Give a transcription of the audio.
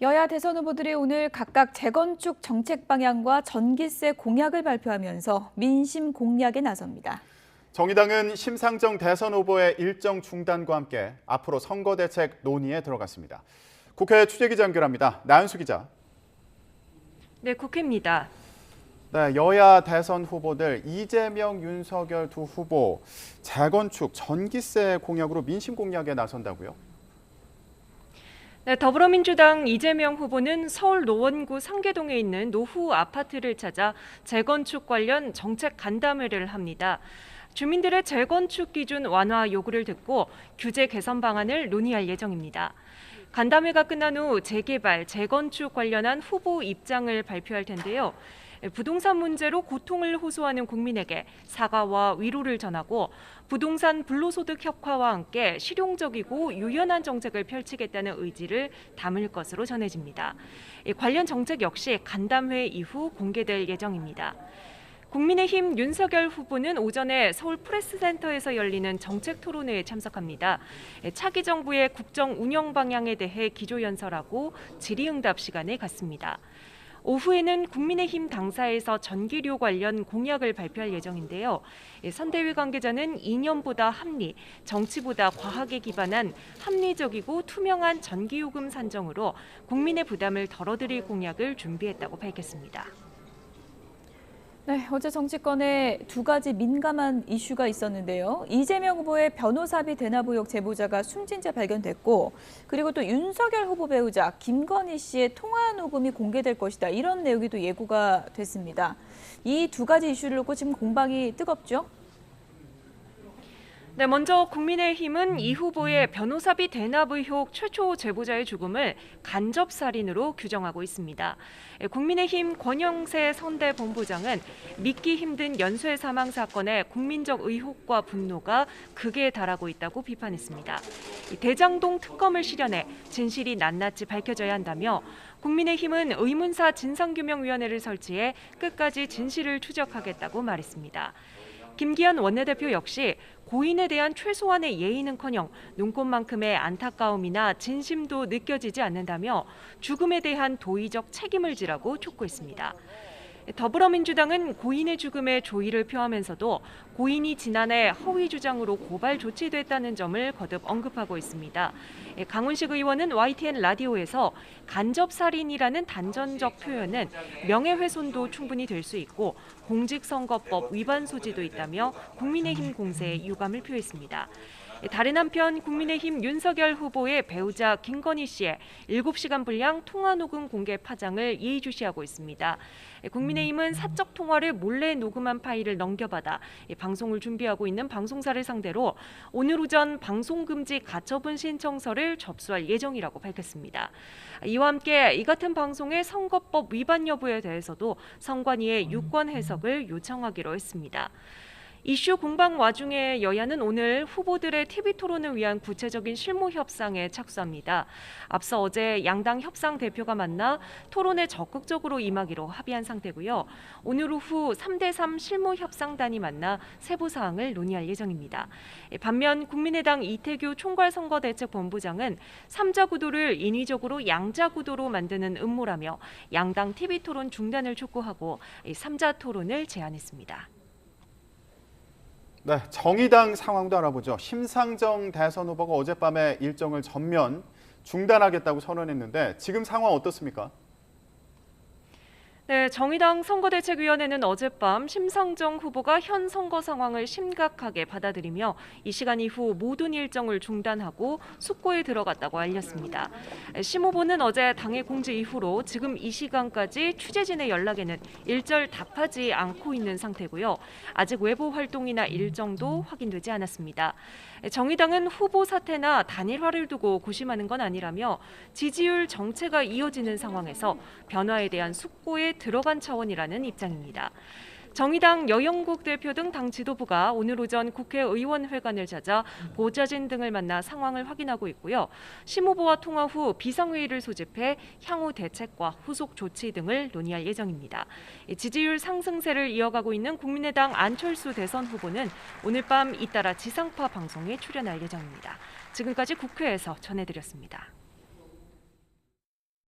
여야 대선 후보들이 오늘 각각 재건축 정책 방향과 전기세 공약을 발표하면서 민심 공략에 나섭니다. 정의당은 심상정 대선 후보의 일정 중단과 함께 앞으로 선거대책 논의에 들어갔습니다. 국회 취재기자 연결합니다. 나윤수 기자. 네, 국회입니다. 네, 여야 대선 후보들 이재명, 윤석열 두 후보 재건축 전기세 공약으로 민심 공략에 나선다고요? 네, 더불어민주당 이재명 후보는 서울 노원구 상계동에 있는 노후 아파트를 찾아 재건축 관련 정책 간담회를 합니다. 주민들의 재건축 기준 완화 요구를 듣고 규제 개선 방안을 논의할 예정입니다. 간담회가 끝난 후 재개발, 재건축 관련한 후보 입장을 발표할 텐데요. 부동산 문제로 고통을 호소하는 국민에게 사과와 위로를 전하고 부동산 불로소득 혁파와 함께 실용적이고 유연한 정책을 펼치겠다는 의지를 담을 것으로 전해집니다. 관련 정책 역시 간담회 이후 공개될 예정입니다. 국민의힘 윤석열 후보는 오전에 서울 프레스센터에서 열리는 정책 토론회에 참석합니다. 차기 정부의 국정 운영 방향에 대해 기조연설하고 질의응답 시간을 갖습니다. 오후에는 국민의힘 당사에서 전기료 관련 공약을 발표할 예정인데요. 선대위 관계자는 이념보다 합리, 정치보다 과학에 기반한 합리적이고 투명한 전기요금 산정으로 국민의 부담을 덜어드릴 공약을 준비했다고 밝혔습니다. 네, 어제 정치권에 두 가지 민감한 이슈가 있었는데요. 이재명 후보의 변호사비 대납 의혹 제보자가 숨진 채 발견됐고, 그리고 또 윤석열 후보 배우자 김건희 씨의 통화 녹음이 공개될 것이다. 이런 내용이 또 예고가 됐습니다. 이 두 가지 이슈를 놓고 지금 공방이 뜨겁죠? 네, 먼저 국민의힘은 이 후보의 변호사비 대납 의혹 최초 제보자의 죽음을 간접살인으로 규정하고 있습니다. 국민의힘 권영세 선대본부장은 믿기 힘든 연쇄 사망 사건의 국민적 의혹과 분노가 극에 달하고 있다고 비판했습니다. 대장동 특검을 실현해 진실이 낱낱이 밝혀져야 한다며 국민의힘은 의문사 진상규명위원회를 설치해 끝까지 진실을 추적하겠다고 말했습니다. 김기현 원내대표 역시 고인에 대한 최소한의 예의는커녕 눈꽃만큼의 안타까움이나 진심도 느껴지지 않는다며 죽음에 대한 도의적 책임을 지라고 촉구했습니다. 더불어민주당은 고인의 죽음에 조의를 표하면서도 고인이 지난해 허위 주장으로 고발 조치됐다는 점을 거듭 언급하고 있습니다. 강훈식 의원은 YTN 라디오에서 간접살인이라는 단전적 표현은 명예훼손도 충분히 될 수 있고 공직선거법 위반 소지도 있다며 국민의힘 공세에 유감을 표했습니다. 다른 한편 국민의힘 윤석열 후보의 배우자 김건희 씨의 7시간 분량 통화 녹음 공개 파장을 예의주시하고 있습니다. 국민의힘은 사적 통화를 몰래 녹음한 파일을 넘겨받아 방송을 준비하고 있는 방송사를 상대로 오늘 오전 방송금지 가처분 신청서를 접수할 예정이라고 밝혔습니다. 이와 함께 이 같은 방송의 선거법 위반 여부에 대해서도 선관위의 유권 해석을 요청하기로 했습니다. 이슈 공방 와중에 여야는 오늘 후보들의 TV 토론을 위한 구체적인 실무 협상에 착수합니다. 앞서 어제 양당 협상 대표가 만나 토론에 적극적으로 임하기로 합의한 상태고요. 오늘 오후 3대3 실무 협상단이 만나 세부 사항을 논의할 예정입니다. 반면 국민의당 이태규 총괄선거대책본부장은 3자 구도를 인위적으로 양자 구도로 만드는 음모라며 양당 TV 토론 중단을 촉구하고 3자 토론을 제안했습니다. 네, 정의당 상황도 알아보죠. 심상정 대선 후보가 어젯밤에 일정을 전면 중단하겠다고 선언했는데 지금 상황 어떻습니까? 네, 정의당 선거대책위원회는 어젯밤 심상정 후보가 현 선거 상황을 심각하게 받아들이며 이 시간 이후 모든 일정을 중단하고 숙고에 들어갔다고 알렸습니다. 심 후보는 어제 당의 공지 이후로 지금 이 시간까지 취재진의 연락에는 일절 답하지 않고 있는 상태고요. 아직 외부 활동이나 일정도 확인되지 않았습니다. 정의당은 후보 사퇴나 단일화를 두고 고심하는 건 아니라며 지지율 정체가 이어지는 상황에서 변화에 대한 숙고에 들어간 차원이라는 입장입니다. 정의당 여영국 대표 등 당 지도부가 오늘 오전 국회의원회관을 찾아 보좌진 등을 만나 상황을 확인하고 있고요. 심 후보와 통화 후 비상회의를 소집해 향후 대책과 후속 조치 등을 논의할 예정입니다. 지지율 상승세를 이어가고 있는 국민의당 안철수 대선 후보는 오늘 밤 잇따라 지상파 방송에 출연할 예정입니다. 지금까지 국회에서 전해드렸습니다.